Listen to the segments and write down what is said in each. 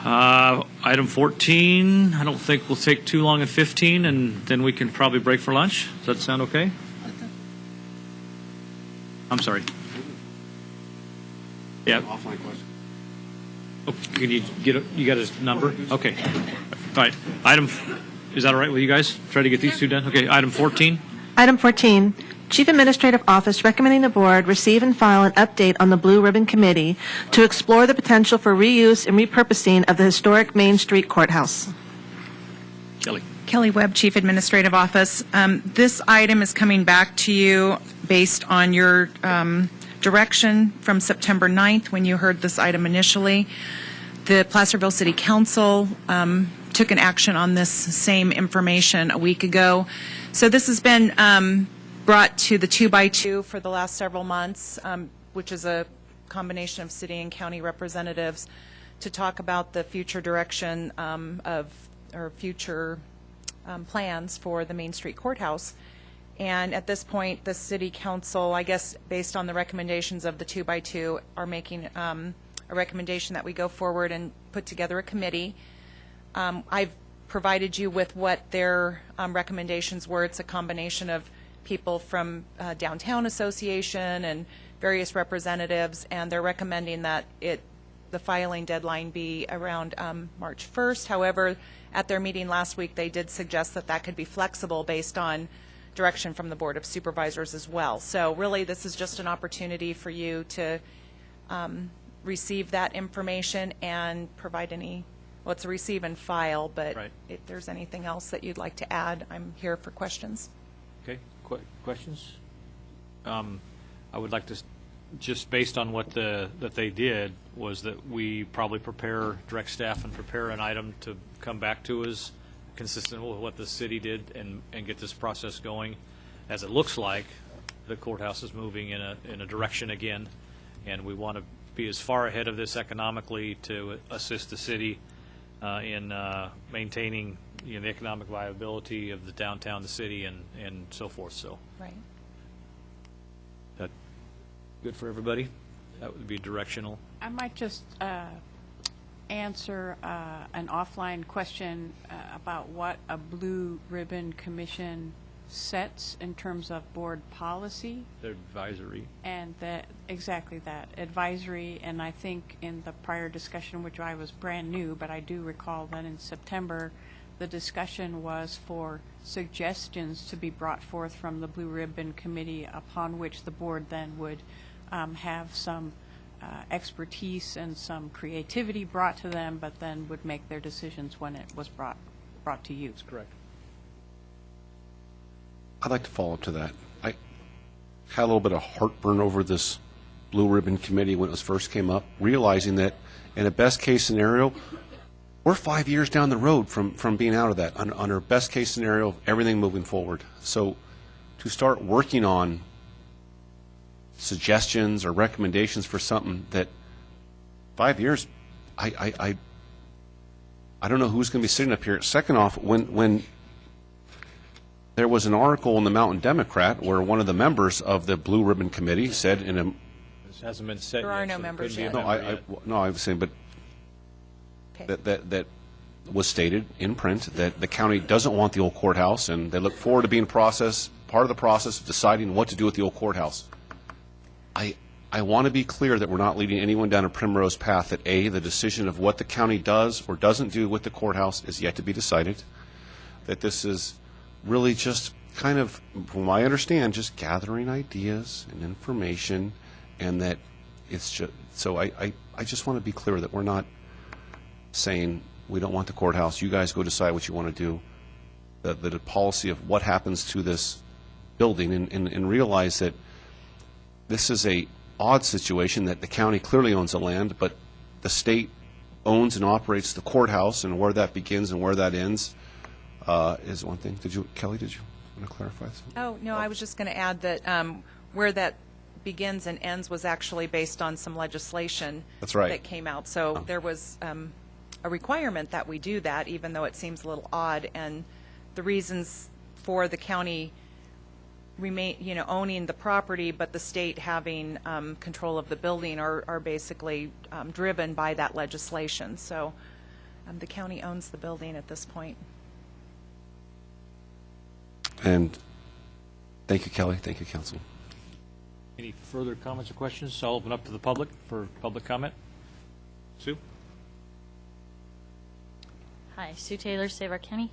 Item 14, I don't think we'll take too long at 15, and then we can probably break for lunch. Does that sound okay? I'm sorry. Yeah. Offline question. Oh, can you you got his number? Okay. All right. Is that all right with you guys? Try to get these two done? Okay. Item 14. Item 14, Chief Administrative Office recommending the Board receive and file an update on the Blue Ribbon Committee to explore the potential for reuse and repurposing of the historic Main Street Courthouse. Kelly. Kelly Webb, Chief Administrative Office. This item is coming back to you based on your direction from September 9th when you heard this item initially. The Placerville City Council took an action on this same information a week ago. So this has been brought to the 2x2 for the last several months, which is a combination of city and county representatives, to talk about the future direction or future plans for the Main Street Courthouse. And at this point, the City Council, I guess based on the recommendations of the 2x2, are making a recommendation that we go forward and put together a committee. I've provided you with what their recommendations were. It's a combination of people from Downtown Association and various representatives, and they're recommending that the filing deadline be around March 1st. However, at their meeting last week, they did suggest that that could be flexible based on direction from the Board of Supervisors as well. So really, this is just an opportunity for you to receive that information and provide any, well, it's a receive and file, but right. If there's anything else that you'd like to add, I'm here for questions. Okay. Questions? I would like to, just based on what that they did, was that we probably direct staff and prepare an item to come back to us consistent with what the city did and get this process going. As it looks like the courthouse is moving in a direction again, and we want to be as far ahead of this economically to assist the city in maintaining the economic viability of the downtown, the city, and so forth. So, right. That good for everybody? That would be directional. I might just answer an offline question about what a Blue Ribbon Commission sets in terms of board policy. They're advisory. And that, exactly that, advisory. And I think in the prior discussion, which I was brand new, but I do recall that in September, the discussion was for suggestions to be brought forth from the Blue Ribbon Committee, upon which the board then would have some expertise and some creativity brought to them, but then would make their decisions when it was brought to you. That's correct. I'd like to follow up to that. I had a little bit of heartburn over this Blue Ribbon Committee when it first came up, realizing that in a best case scenario, we're 5 years down the road from being out of that, under best case scenario of everything moving forward. So to start working on suggestions or recommendations for something that 5 years, I don't know who's going to be sitting up here. Second off, when there was an article in the Mountain Democrat where one of the members of the Blue Ribbon Committee said in a... This hasn't been set There yet, are no so members yet. yet. I was saying, but Okay. that was stated in print that the county doesn't want the old courthouse, and they look forward to being part of the process of deciding what to do with the old courthouse. I want to be clear that we're not leading anyone down a primrose path, that A, the decision of what the county does or doesn't do with the courthouse is yet to be decided, that this is really just kind of, from what I understand, just gathering ideas and information, and that it's just, so I just want to be clear that we're not saying we don't want the courthouse, you guys go decide what you want to do, the policy of what happens to this building, and realize that this is a odd situation, that the county clearly owns the land, but the state owns and operates the courthouse, and where that begins and where that ends is one thing. Kelly, did you want to clarify something? Oh, no, I was just going to add that where that begins and ends was actually based on some legislation That's right. that came out. So there was a requirement that we do that, even though it seems a little odd. And the reasons for the county owning the property, but the state having control of the building are basically driven by that legislation. So The county owns the building at this point. And thank you, Kelly. Thank you, council. Any further comments or questions? I'll open up to the public for public comment. Sue? Hi, Sue Taylor, Save Our County.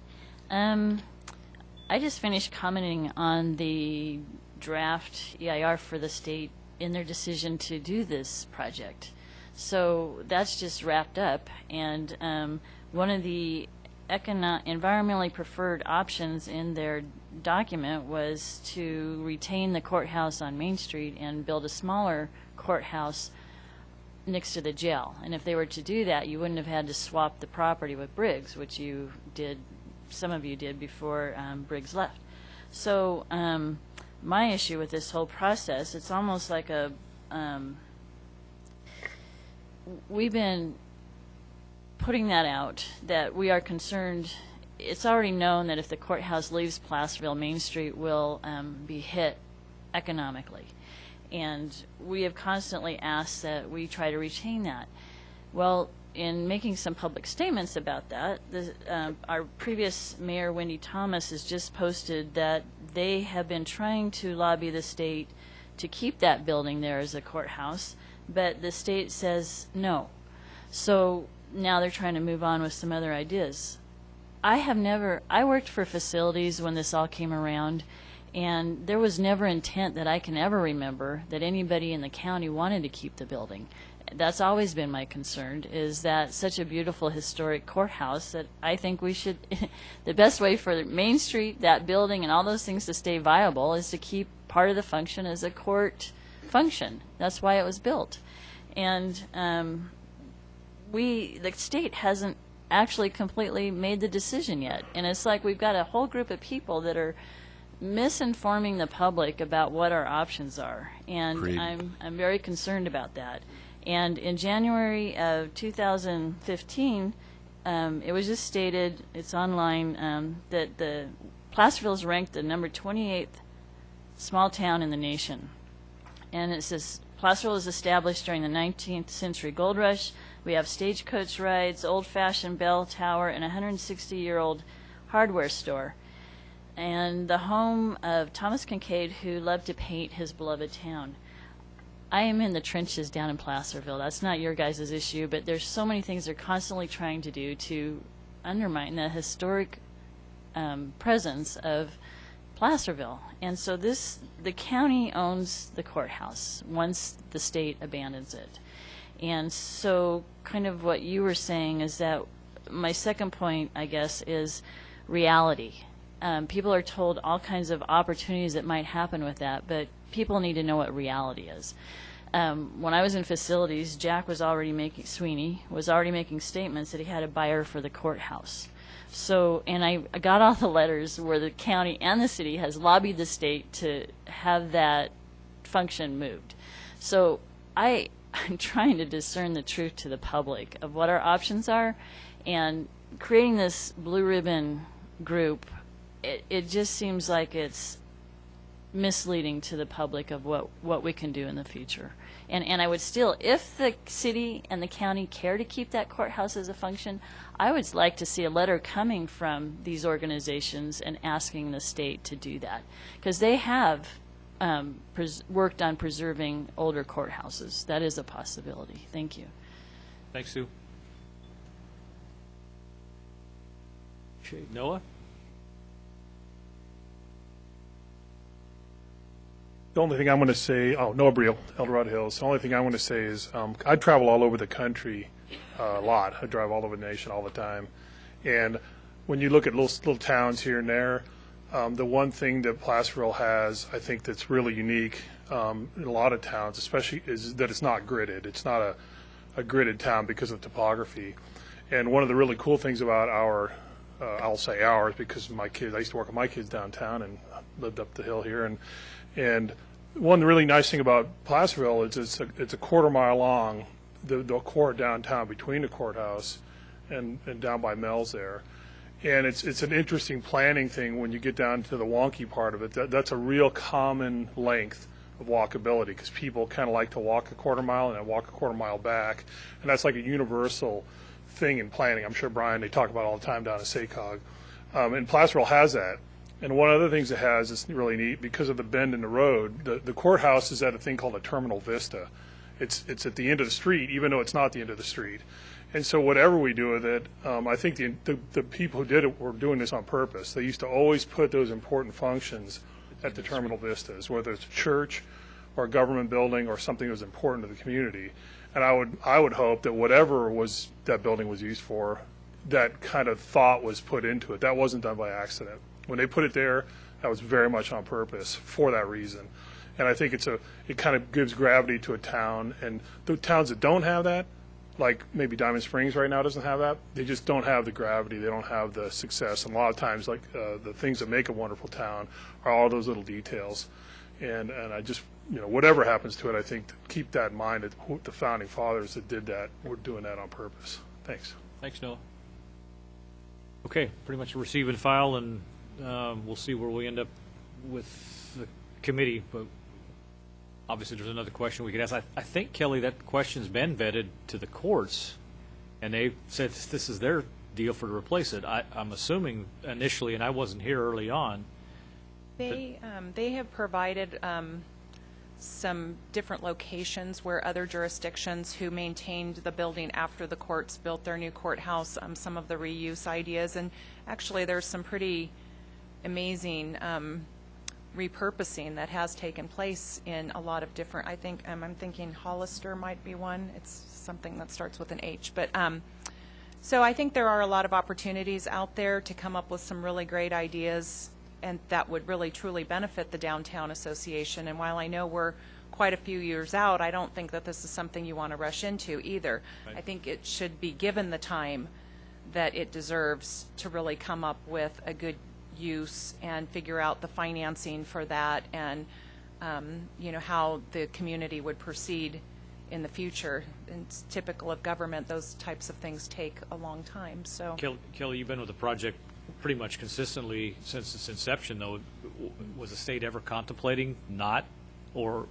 I just finished commenting on the draft EIR for the state in their decision to do this project. So that's just wrapped up, and one of the environmentally preferred options in their document was to retain the courthouse on Main Street and build a smaller courthouse next to the jail. And if they were to do that, you wouldn't have had to swap the property with Briggs, which you did, some of you did before Briggs left. So my issue with this whole process, it's almost like a, we've been putting that out, that we are concerned. It's already known that if the courthouse leaves Placerville, Main Street will be hit economically. And we have constantly asked that we try to retain that. Well, in making some public statements about that, our previous mayor, Wendy Thomas, has just posted that they have been trying to lobby the state to keep that building there as a courthouse, but the state says no. So now they're trying to move on with some other ideas. I worked for facilities when this all came around, and there was never intent that I can ever remember that anybody in the county wanted to keep the building. That's always been my concern, is that such a beautiful historic courthouse that I think we should, the best way for Main Street, that building and all those things to stay viable is to keep part of the function as a court function. That's why it was built. And the state hasn't actually completely made the decision yet. And it's like we've got a whole group of people that are misinforming the public about what our options are, and Agreed. I'm very concerned about that. And in January of 2015, it was just stated, it's online, that the Placerville is ranked the number 28th small town in the nation. And it says Placerville was established during the 19th century gold rush. We have stagecoach rides, old-fashioned bell tower, and a 160-year-old hardware store, and the home of Thomas Kincaid, who loved to paint his beloved town. I am in the trenches down in Placerville. That's not your guys' issue, but there's so many things they're constantly trying to do to undermine the historic presence of Placerville. And so the county owns the courthouse once the state abandons it. And so kind of what you were saying is that my second point, I guess, is reality. People are told all kinds of opportunities that might happen with that, but people need to know what reality is. When I was in facilities, Sweeney was already making statements that he had a buyer for the courthouse. So, and I got all the letters where the county and the city has lobbied the state to have that function moved. So I'm trying to discern the truth to the public of what our options are, and creating this blue ribbon group, it just seems like it's misleading to the public of what we can do in the future. And I would still, if the city and the county care to keep that courthouse as a function, I would like to see a letter coming from these organizations and asking the state to do that, because they have worked on preserving older courthouses. That is a possibility. Thank you. Thanks, Sue. Okay, Noah? The only thing I'm going to say, Noah Briel, El Dorado Hills. The only thing I want to say is I travel all over the country a lot. I drive all over the nation all the time. And when you look at little towns here and there, the one thing that Placerville has, I think, that's really unique in a lot of towns, especially, is that it's not gridded. It's not a gridded town because of topography. And one of the really cool things about I'll say ours, because my kids, I used to work with my kids downtown and lived up the hill here, and one really nice thing about Placerville is it's a quarter mile long, the court downtown between the courthouse and down by Mel's there. And it's an interesting planning thing when you get down to the wonky part of it. That's a real common length of walkability, because people kind of like to walk a quarter mile and then walk a quarter mile back. And that's like a universal thing in planning. I'm sure, Brian, they talk about it all the time down at SACOG. And Placerville has that. And one of the things it has is really neat because of the bend in the road. The courthouse is at a thing called a terminal vista. It's at the end of the street, even though it's not the end of the street. And so whatever we do with it, I think the people who did it were doing this on purpose. They used to always put those important functions at the terminal vistas, whether it's a church or a government building or something that was important to the community. And I would hope that whatever was that building was used for, that kind of thought was put into it. That wasn't done by accident. When they put it there, that was very much on purpose for that reason. And I think it kind of gives gravity to a town. And the towns that don't have that, like maybe Diamond Springs right now doesn't have that, they just don't have the gravity. They don't have the success. And a lot of times, like the things that make a wonderful town are all those little details. And I just, whatever happens to it, I think keep that in mind that the founding fathers that did that were doing that on purpose. Thanks. Thanks, Noah. Okay, pretty much a receive and file, and we'll see where we end up with the committee. But obviously, there's another question we could ask. I think, Kelly, that question's been vetted to the courts, and they said this is their deal for to replace it. I'm assuming initially, and I wasn't here early on. They have provided some different locations where other jurisdictions who maintained the building after the courts built their new courthouse, some of the reuse ideas. And actually, there's some pretty amazing repurposing that has taken place in a lot of different, I think, I'm thinking Hollister might be one. It's something that starts with an H. But so I think there are a lot of opportunities out there to come up with some really great ideas, and that would really truly benefit the Downtown Association. And while I know we're quite a few years out, I don't think that this is something you want to rush into either. Right. I think it should be given the time that it deserves to really come up with a good use and figure out the financing for that, and how the community would proceed in the future. And it's typical of government, those types of things take a long time. So Kelly, you've been with the project pretty much consistently since its inception, though. Was the state ever contemplating not or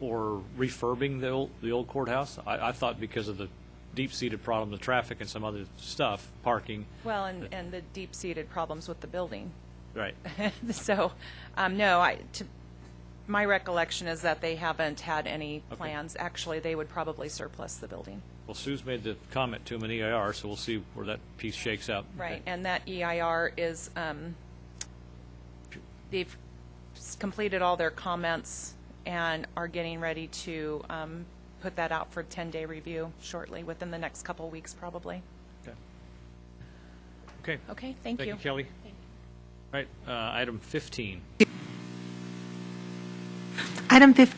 refurbing the old courthouse? I thought because of the deep-seated problem, the traffic and some other stuff, parking. Well, and the deep-seated problems with the building. Right. So, no, my recollection is that they haven't had any plans. Okay. Actually, they would probably surplus the building. Well, Sue's made the comment to him in EIR, so we'll see where that piece shakes out. Right, okay. And that EIR is, they've completed all their comments and are getting ready to put that out for 10-day review shortly, within the next couple of weeks probably. Okay. Okay, thank you. Thank you, Kelly. All right, item 15. Item 15.